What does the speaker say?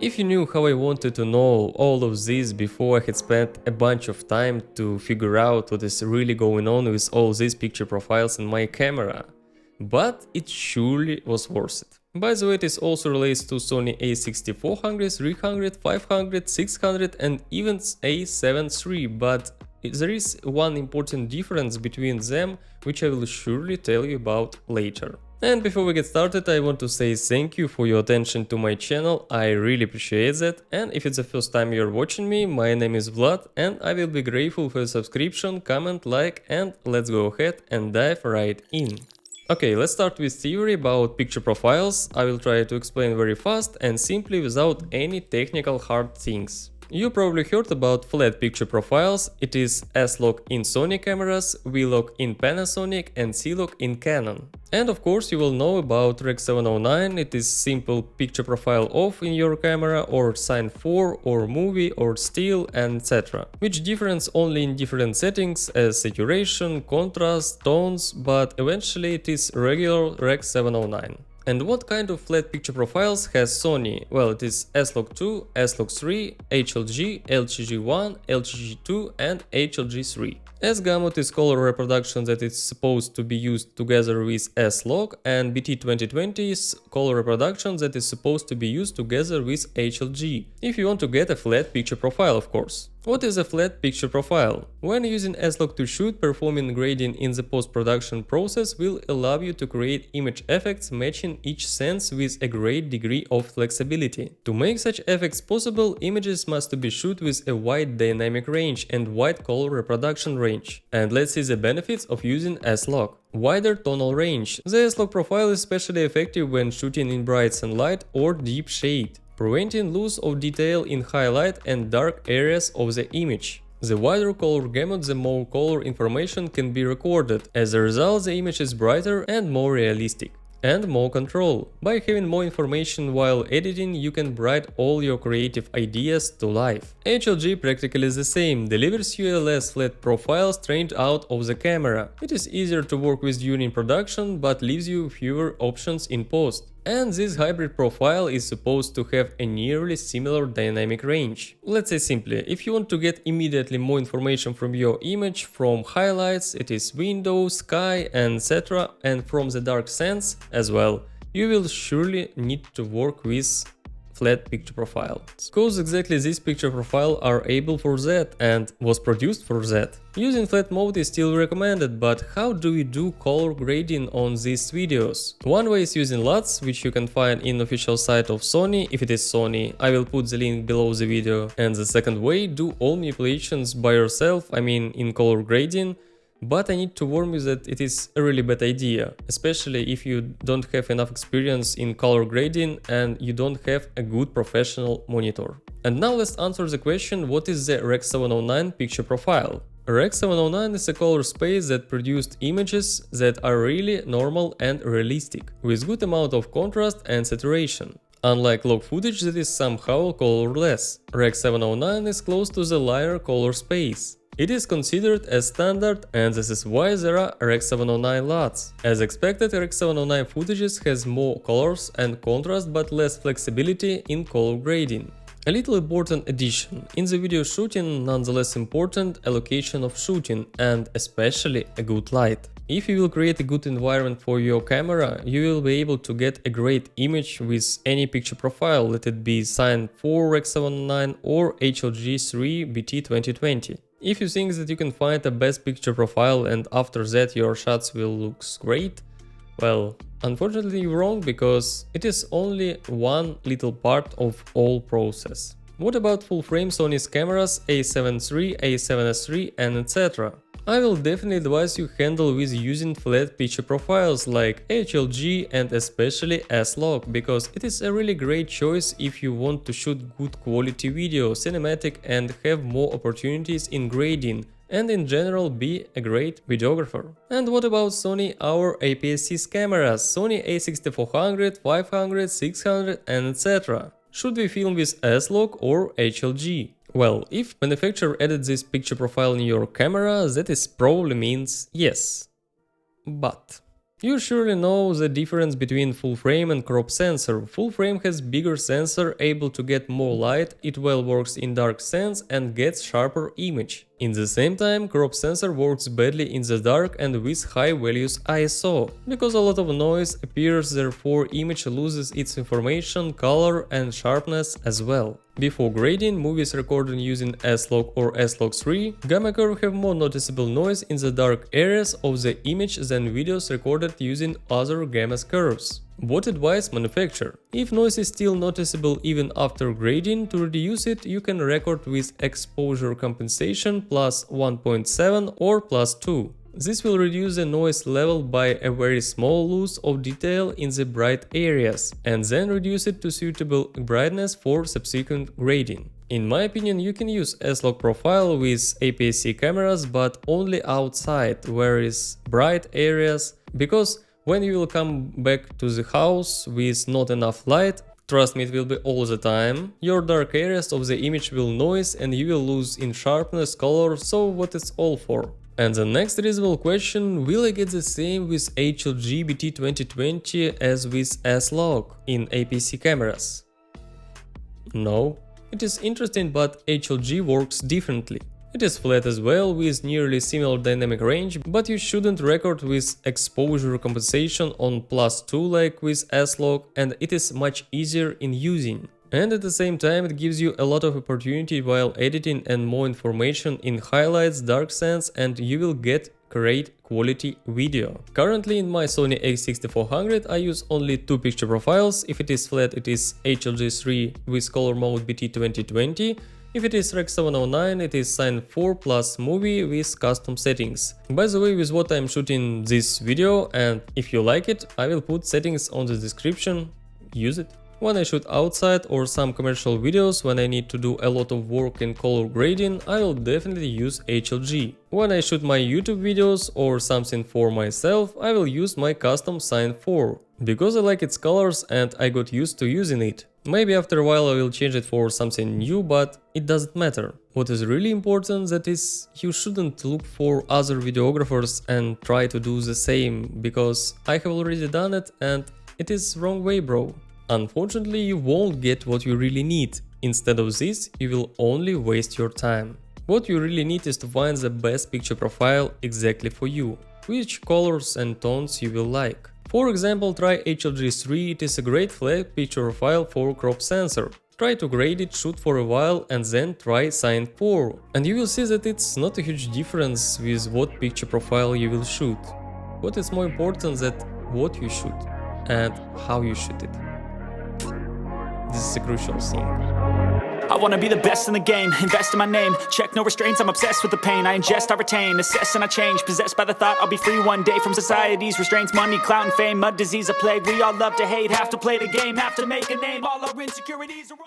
If you knew how I wanted to know all of this before I had spent a bunch of time to figure out what is really going on with all these picture profiles in my camera. But it surely was worth it. By the way, this also relates to Sony A6400, 300, 500, 600 and even A7 III, but there is one important difference between them, which I will surely tell you about later. And before we get started, I want to say thank you for your attention to my channel, I really appreciate that. And if it's the first time you're watching me, my name is Vlad and I will be grateful for a subscription, comment, like, and let's go ahead and dive right in. Okay, let's start with theory about picture profiles. I will try to explain very fast and simply without any technical hard things. You probably heard about flat picture profiles. It is S-Log in Sony cameras, V-Log in Panasonic and C-Log in Canon. And of course you will know about Rec 709, it is simple picture profile off in your camera, or Cine4 or movie or still and etc. Which differs only in different settings as saturation, contrast, tones, but eventually it is regular Rec 709. And what kind of flat picture profiles has Sony? Well, it is Slog2, Slog3, HLG, HLG1, HLG2 and HLG3. S-gamut is color reproduction that is supposed to be used together with S-Log, and BT2020 is color reproduction that is supposed to be used together with HLG, if you want to get a flat picture profile, of course. What is a flat picture profile? When using S-Log to shoot, performing grading in the post-production process will allow you to create image effects matching each sense with a great degree of flexibility. To make such effects possible, images must be shot with a wide dynamic range and wide color reproduction range. And let's see the benefits of using S-Log. Wider tonal range. The S-Log profile is especially effective when shooting in bright sunlight or deep shade, preventing loss of detail in highlight and dark areas of the image. The wider color gamut, the more color information can be recorded. As a result, the image is brighter and more realistic. And more control. By having more information while editing, you can bring all your creative ideas to life. HLG practically the same, delivers you a less flat profile straight out of the camera. It is easier to work with during production, but leaves you fewer options in post. And this hybrid profile is supposed to have a nearly similar dynamic range. Let's say simply, if you want to get immediately more information from your image, from highlights, it is window, sky, etc., and from the dark sense as well, you will surely need to work with flat picture profile. Because exactly this picture profile are able for that and was produced for that. Using flat mode is still recommended, but how do we do color grading on these videos? One way is using LUTs, which you can find in official site of Sony, if it is Sony. I will put the link below the video. And the second way, do all manipulations by yourself, I mean in color grading. But I need to warn you that it is a really bad idea, especially if you don't have enough experience in color grading and you don't have a good professional monitor. And now let's answer the question, what is the Rec 709 picture profile? Rec 709 is a color space that produced images that are really normal and realistic, with good amount of contrast and saturation. Unlike log footage that is somehow colorless, Rec 709 is close to the linear color space. It is considered as standard, and this is why there are Rec 709 LUTs. As expected, Rec 709 footages has more colors and contrast but less flexibility in color grading. A little important addition. In the video shooting, nonetheless important, allocation of shooting and especially a good light. If you will create a good environment for your camera, you will be able to get a great image with any picture profile, let it be Cine4 Rec 709 or HLG3 BT2020. If you think that you can find a best picture profile and after that your shots will look great, well, unfortunately you're wrong, because it is only one little part of all process. What about full frame Sony's cameras A7 III, A7S III and etc.? I will definitely advise you handle with using flat picture profiles like HLG and especially S-Log, because it is a really great choice if you want to shoot good quality video, cinematic and have more opportunities in grading, and in general be a great videographer. And what about Sony our APSC cameras, Sony A6400, 500, 600 and etc.? Should we film with S-Log or HLG? Well, if manufacturer added this picture profile in your camera, that is probably means yes. But You surely know the difference between full frame and crop sensor. Full frame has bigger sensor, able to get more light, it well works in dark scenes and gets sharper image. In the same time, crop sensor works badly in the dark and with high values ISO, because a lot of noise appears, therefore image loses its information, color and sharpness as well. Before grading, movies recorded using Slog or Slog3 gamma curve have more noticeable noise in the dark areas of the image than videos recorded using other gamma curves. What advice manufacturer? If noise is still noticeable even after grading, to reduce it you can record with exposure compensation plus 1.7 or plus 2. This will reduce the noise level by a very small loss of detail in the bright areas, and then reduce it to suitable brightness for subsequent grading. In my opinion, you can use Slog profile with APSC cameras, but only outside, where is bright areas, because when you will come back to the house with not enough light, trust me, it will be all the time, your dark areas of the image will noise and you will lose in sharpness, color, so what it's all for? And the next reasonable question, will I get the same with HLG BT2020 as with Slog in APSC cameras? No. It is interesting, but HLG works differently. It is flat as well, with nearly similar dynamic range, but you shouldn't record with exposure compensation on +2 like with Slog, and it is much easier in using. And at the same time it gives you a lot of opportunity while editing and more information in highlights, dark scenes, and you will get great quality video. Currently in my Sony A6400 I use only 2 picture profiles. If it is flat it is HLG3 with color mode BT2020. If it is Rec 709 it is Cine4 plus movie with custom settings. By the way, with what I am shooting this video, and if you like it, I will put settings on the description, use it. When I shoot outside or some commercial videos, when I need to do a lot of work in color grading, I will definitely use HLG. When I shoot my YouTube videos or something for myself, I will use my custom Cine4, because I like its colors and I got used to using it. Maybe after a while I will change it for something new, but it doesn't matter. What is really important that is, you shouldn't look for other videographers and try to do the same, because I have already done it and it is wrong way, bro. Unfortunately, you won't get what you really need. Instead of this, you will only waste your time. What you really need is to find the best picture profile exactly for you, which colors and tones you will like. For example, try HLG3, it is a great flat picture profile for crop sensor. Try to grade it, shoot for a while and then try Cine4. And you will see that it's not a huge difference with what picture profile you will shoot. What is more important that what you shoot and how you shoot it. This is a crucial thing. I wanna be the best in the game, invest in my name, check no restraints, I'm obsessed with the pain, I ingest, I retain, assess and I change, possessed by the thought I'll be free one day from society's restraints, money, clout and fame, mud, disease, a plague, we all love to hate, have to play the game, have to make a name, all our insecurities are